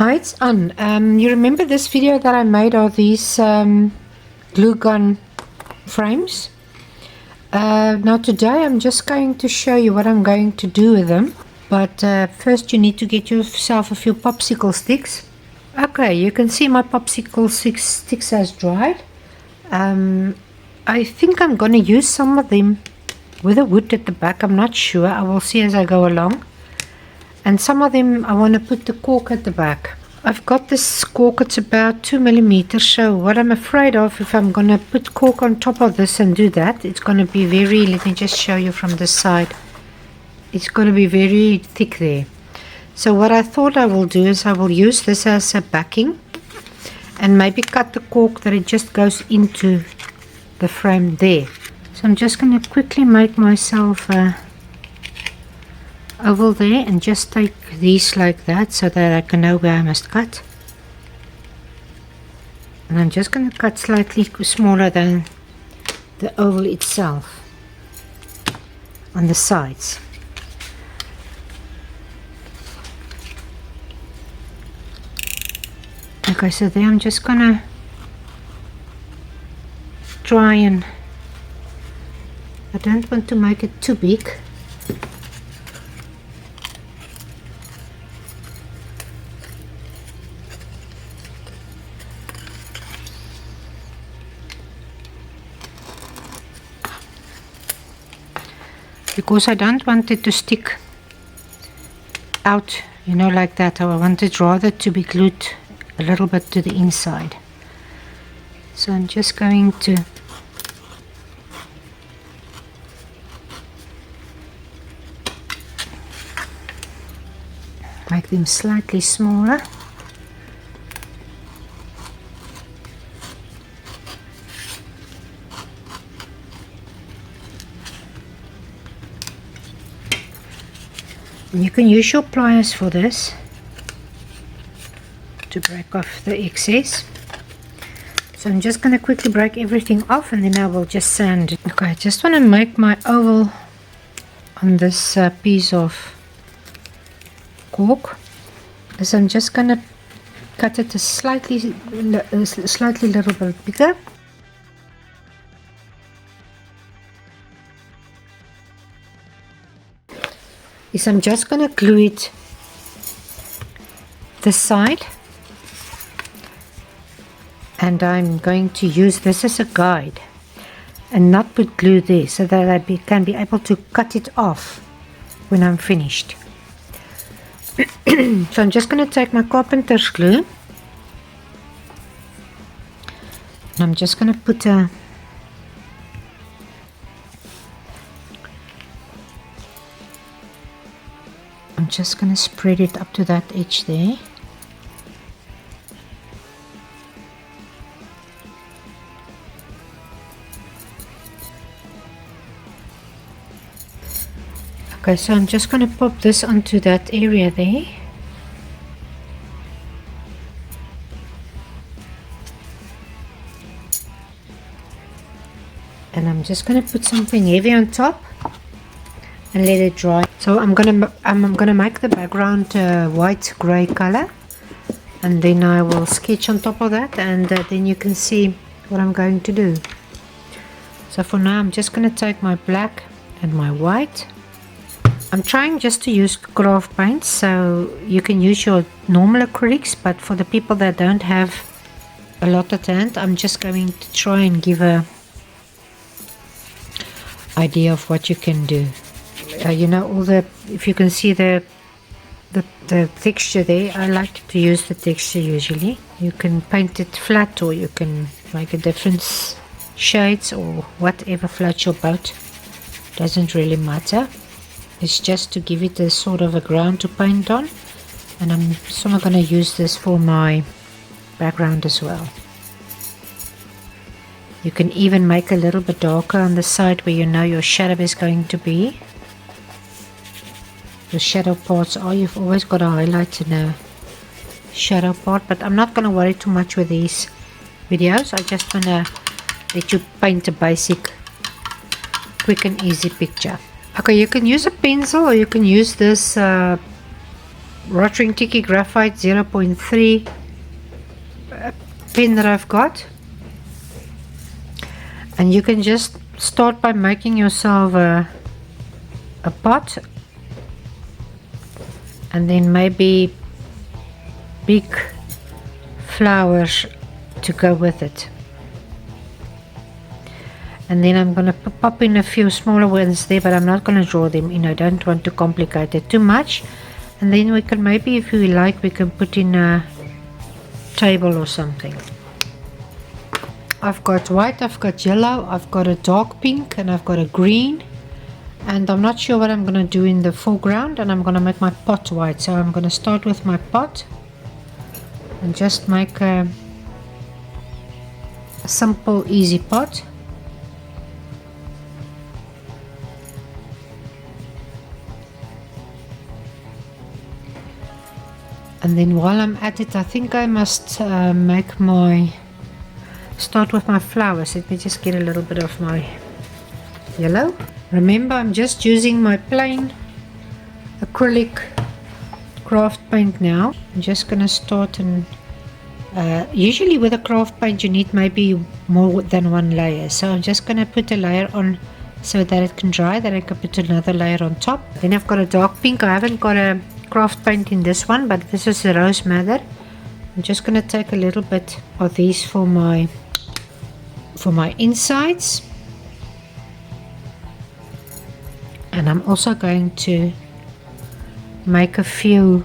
Hi, it's Ann. You remember this video that I made of these glue gun frames? Now today I'm just going to show you what I'm going to do with them. But first you need to get yourself a few popsicle sticks. Okay, you can see my popsicle sticks has dried. I think I'm going to use some of them with a wood at the back. I'm not sure. I will see as I go along. And some of them I want to put the cork at the back. I've got this cork, it's about 2 millimeters. So what I'm afraid of, if I'm going to put cork on top of this and do that, it's going to be very, let me just show you from this side. It's going to be very thick there. So what I thought I will do is I will use this as a backing and maybe cut the cork that it just goes into the frame there. So I'm just going to quickly make myself a oval there and just take these like that so that I can know where I must cut. And I'm just going to cut slightly smaller than the oval itself on the sides. Okay, so there I'm just gonna try and I don't want to make it too big. Because I don't want it to stick out, you know, like that. I want it rather to be glued a little bit to the inside. So I'm just going to make them slightly smaller. And you can use your pliers for this to break off the excess. So I'm just going to quickly break everything off and then I will just sand it. Okay, I just want to make my oval on this piece of cork. So I'm just going to cut it a slightly little bit bigger. Is I'm just going to glue it this side, and I'm going to use this as a guide and not put glue there so that I can be able to cut it off when I'm finished. So I'm just going to take my carpenter's glue and I'm just going to put a I'm just going to spread it up to that edge there. Okay, so I'm just going to pop this onto that area there. And I'm just going to put something heavy on top and let it dry. So I'm gonna make the background white gray color, and then I will sketch on top of that, and then you can see what I'm going to do. So for now I'm just gonna take my black and my white. I'm trying just to use craft paints, so you can use your normal acrylics, but for the people that don't have a lot at hand, I'm just going to try and give a idea of what you can do. You know, all the, if you can see the texture there, I like to use the texture usually. You can paint it flat or you can make a different shades or whatever floats your boat. Doesn't really matter. It's just to give it a sort of a ground to paint on. And I'm sort of going to use this for my background as well. You can even make a little bit darker on the side where you know your shadow is going to be. The shadow parts are, you've always got to highlight in a shadow part, but I'm not going to worry too much with these videos. I just want to let you paint a basic quick and easy picture. Okay, you can use a pencil or you can use this Rotring Tiki Graphite 0.3 pen that I've got. And you can just start by making yourself a pot, and then maybe big flowers to go with it. And then I'm going to pop in a few smaller ones there, but I'm not going to draw them in. I don't want to complicate it too much. And then we can maybe, if we like, we can put in a table or something. I've got white, I've got yellow, I've got a dark pink, and I've got a green. And I'm not sure what I'm going to do in the foreground, and I'm going to make my pot white. So I'm going to start with my pot and just make a simple, easy pot. And then while I'm at it, I think I must start with my flowers. Let me just get a little bit of my yellow. Remember, I'm just using my plain acrylic craft paint now. I'm just going to start, and usually with a craft paint you need maybe more than one layer. So I'm just going to put a layer on so that it can dry, then I can put another layer on top. Then I've got a dark pink. I haven't got a craft paint in this one, but this is a rose madder. I'm just going to take a little bit of these for my insides, and I'm also going to make a few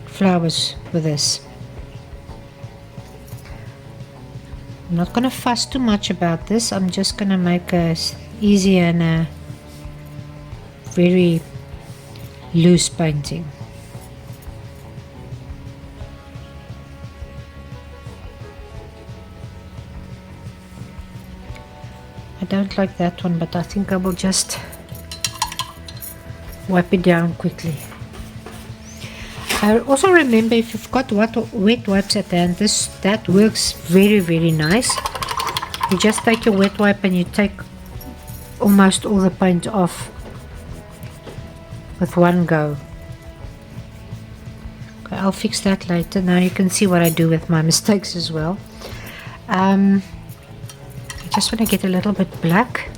flowers with this. I'm not going to fuss too much about this. I'm just going to make a easy and a very loose painting. I don't like that one, but I think I will just wipe it down quickly. I also remember, if you've got wet wipes at hand, that works very, very nice. You just take your wet wipe and you take almost all the paint off with one go. Okay, I'll fix that later. Now you can see what I do with my mistakes as well. I just want to get a little bit black.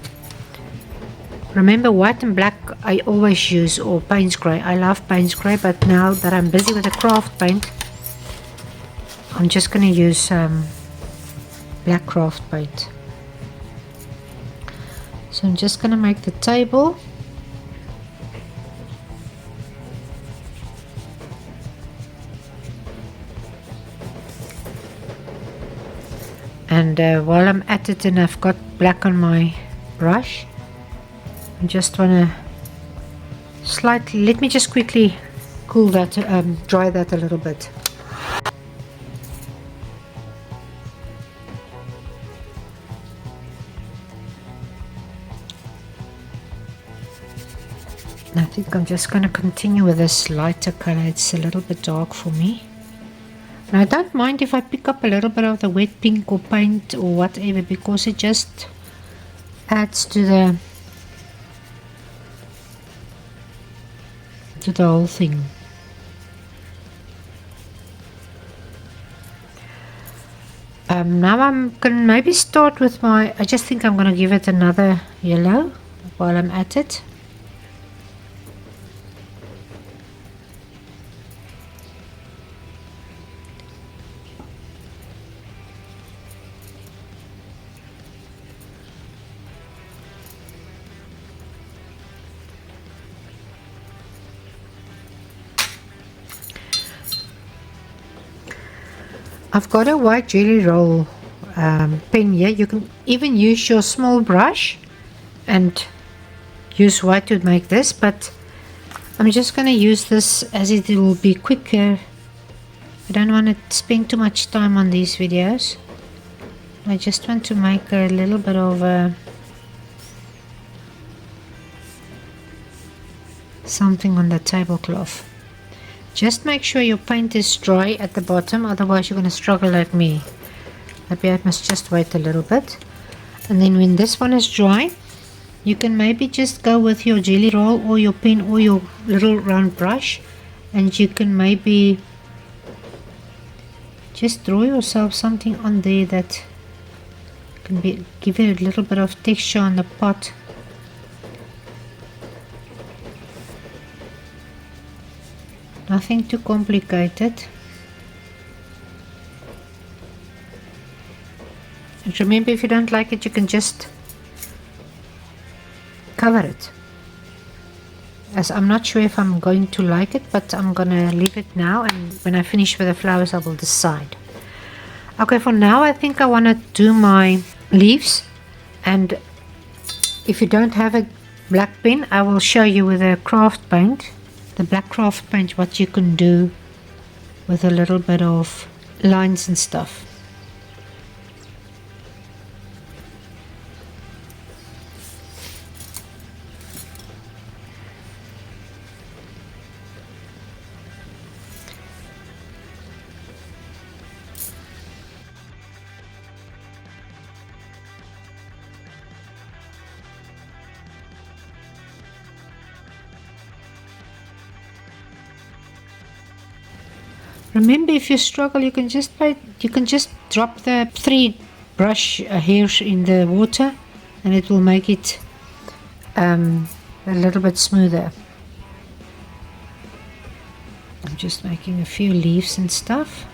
Remember, white and black I always use, or Payne's grey. I love Payne's grey, but now that I'm busy with the craft paint, I'm just going to use black craft paint. So I'm just going to make the table. And while I'm at it and I've got black on my brush, I just want to slightly, let me just quickly cool that, dry that a little bit. I think I'm just going to continue with this lighter color. It's a little bit dark for me. Now I don't mind if I pick up a little bit of the wet pink or paint or whatever, because it just adds to the whole thing. Now I'm going to maybe start with my, I just think I'm going to give it another yellow while I'm at it. I've got a white jelly roll pen here. You can even use your small brush and use white to make this, but I'm just going to use this as it will be quicker. I don't want to spend too much time on these videos. I just want to make a little bit of something on the tablecloth. Just make sure your paint is dry at the bottom, otherwise you're going to struggle like me. Maybe I must just wait a little bit. And then when this one is dry, You can maybe just go with your jelly roll or your pen or your little round brush, and you can maybe just draw yourself something on there that can give it a little bit of texture on the pot. Nothing too complicated. And remember, if you don't like it, you can just cover it. As I'm not sure if I'm going to like it, but I'm gonna leave it now, and when I finish with the flowers I will decide. Okay, for now I think I want to do my leaves, and if you don't have a black pen, I will show you with a craft paint, the black craft paint, what you can do with a little bit of lines and stuff. Remember, if you struggle, you can just drop the 3 brush hairs in the water, and it will make it a little bit smoother. I'm just making a few leaves and stuff.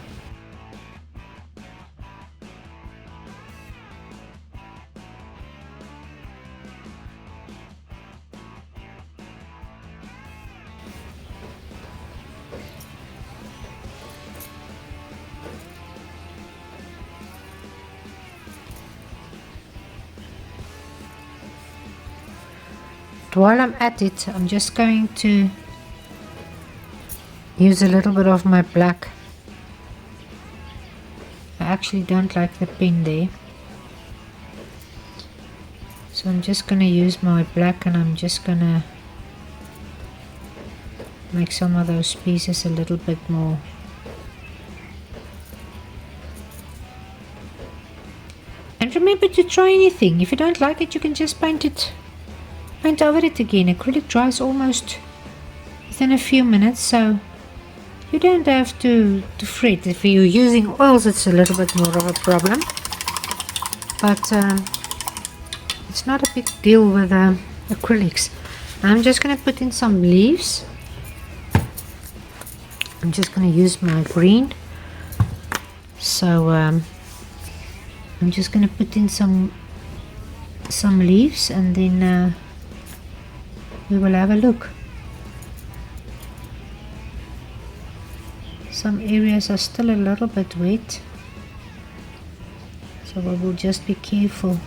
While I'm at it, I'm just going to use a little bit of my black. I actually don't like the pen there, so I'm just going to use my black, and I'm just going to make some of those pieces a little bit more. And remember to try anything. If you don't like it, you can just paint over it again. Acrylic dries almost within a few minutes, so you don't have to fret. If you're using oils, it's a little bit more of a problem, but it's not a big deal with acrylics. I'm just going to put in some leaves. I'm just going to use my green, so I'm just going to put in some leaves, and then we will have a look. Some areas are still a little bit wet, so we will just be careful.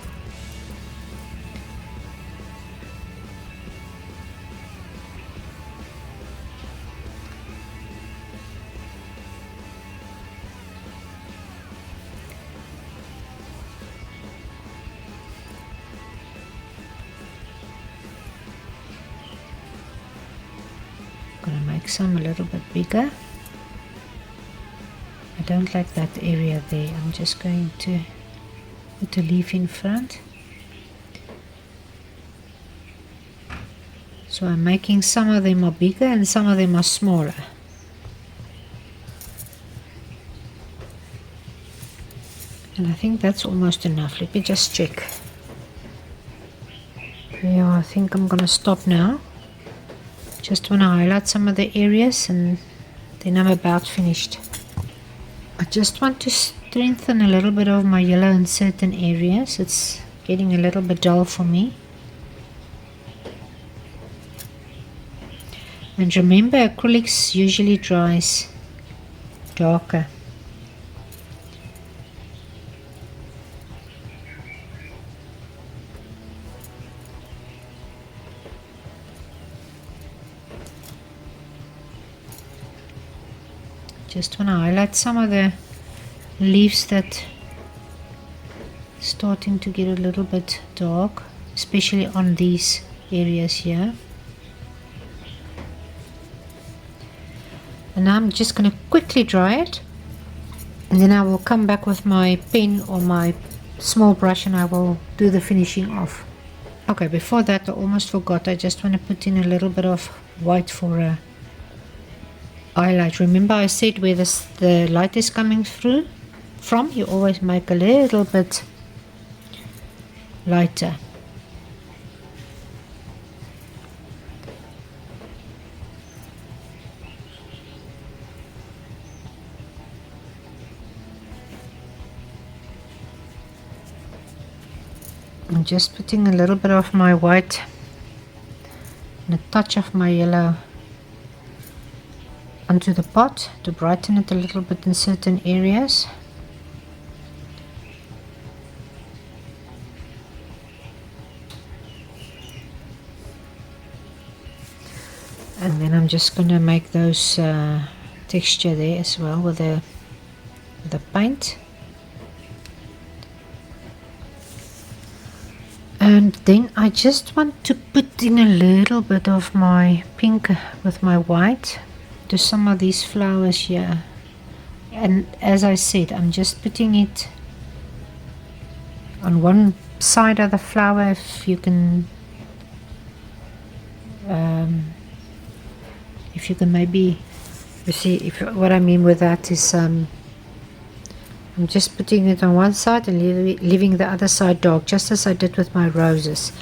Some a little bit bigger. I don't like that area there. I'm just going to put a leaf in front. So I'm making some of them are bigger and some of them are smaller. And I think that's almost enough. Let me just check. Yeah, I think I'm gonna stop now. Just want to highlight some of the areas, and then I'm about finished. I just want to strengthen a little bit of my yellow in certain areas. It's getting a little bit dull for me. And remember, acrylics usually dries darker. Just want to highlight some of the leaves that starting to get a little bit dark, especially on these areas here. And now I'm just going to quickly dry it, and then I will come back with my pen or my small brush and I will do the finishing off. Okay, before that I almost forgot. I just want to put in a little bit of white for a highlight. Remember I said where the light is coming through from, you always make a little bit lighter. I'm just putting a little bit of my white and a touch of my yellow onto the pot to brighten it a little bit in certain areas. And then I'm just going to make those texture there as well with the paint. And then I just want to put in a little bit of my pink with my white to some of these flowers here. And as I said, I'm just putting it on one side of the flower. If you can maybe, you see, if what I mean with that is I'm just putting it on one side and leaving the other side dark, just as I did with my roses,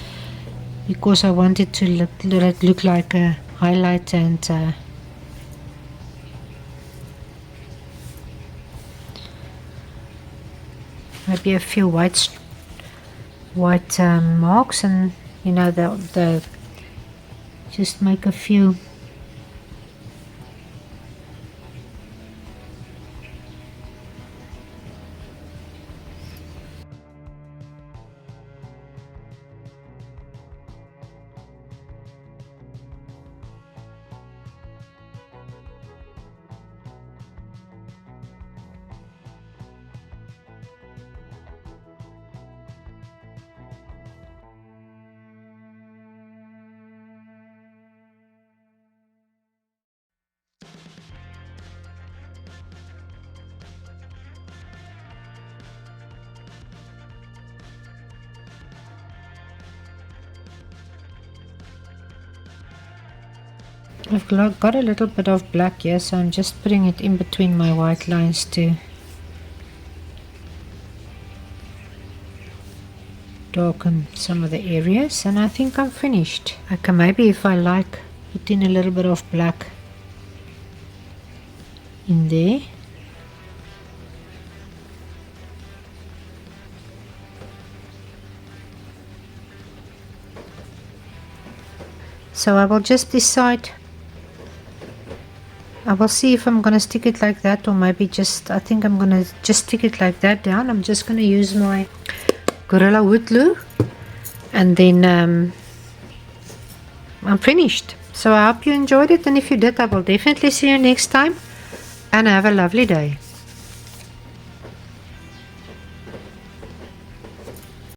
because I wanted to let it look like a highlight and maybe a few white marks, and you know, the just make a few. I've got a little bit of black here, so I'm just putting it in between my white lines to darken some of the areas, and I think I'm finished. I can maybe, if I like, put in a little bit of black in there. So I will just decide. I will see if I'm going to stick it like that, or maybe just, I think I'm going to just stick it like that down. I'm just going to use my Gorilla Wood Glue, and then I'm finished. So I hope you enjoyed it, and if you did, I will definitely see you next time, and have a lovely day.